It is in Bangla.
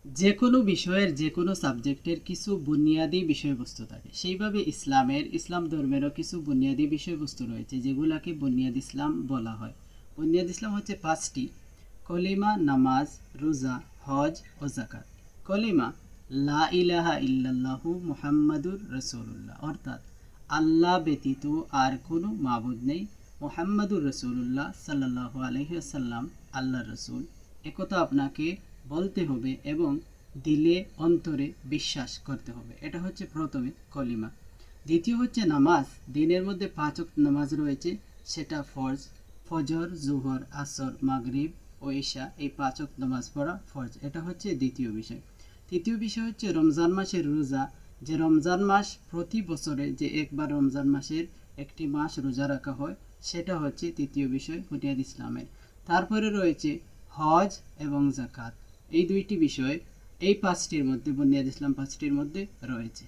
যে কোনো বিষয়ের যে কোনো সাবজেক্টের কিছু বুনিয়াদী বিষয়বস্তু থাকে, সেইভাবে ইসলাম ধর্মেরও কিছু বুনিয়াদী বিষয়বস্তু রয়েছে যেগুলাকে বুনিয়াদ ইসলাম বলা হয়। বুনিয়াদ ইসলাম হচ্ছে পাঁচটি: কলিমা, নামাজ, রোজা, হজ ও জাকাত। কলিমা লা ইলাহা ইল্লাল্লাহু মুহাম্মাদুর রাসূলুল্লাহ, অর্থাৎ আল্লাহ ব্যতীত আর কোনো মাবুদ নেই, মুহাম্মাদুর রাসূলুল্লাহ সাল্লাল্লাহু আলাইহি ওয়াসাল্লাম আল্লাহর রাসূল, একথা আপনাকে বলতে হবে এবং দিলে অন্তরে বিশ্বাস করতে হবে। এটা হচ্ছে প্রথমে কলিমা। দ্বিতীয় হচ্ছে নামাজ। দিনের মধ্যে 5 ওয়াক্ত নামাজ রয়েছে, সেটা ফরজ। ফজর, জোহর, আসর, মাগরিব ও ইশা, এই 5 ওয়াক্ত নামাজ পড়া ফরজ। এটা হচ্ছে দ্বিতীয় বিষয়। তৃতীয় বিষয় হচ্ছে রমজান মাসের রোজা। যে রমজান মাস প্রতি বছরে যে একবার রমজান মাসের একটি মাস রোজা রাখা হয়, সেটা হচ্ছে তৃতীয় বিষয় বুনিয়াদ ইসলামের। তারপরে রয়েছে হজ এবং জাকাত। এই দুইটি বিষয় এই পাঁচটির মধ্যে, বুনিয়াদ ইসলাম পাঁচটির মধ্যে রয়েছে।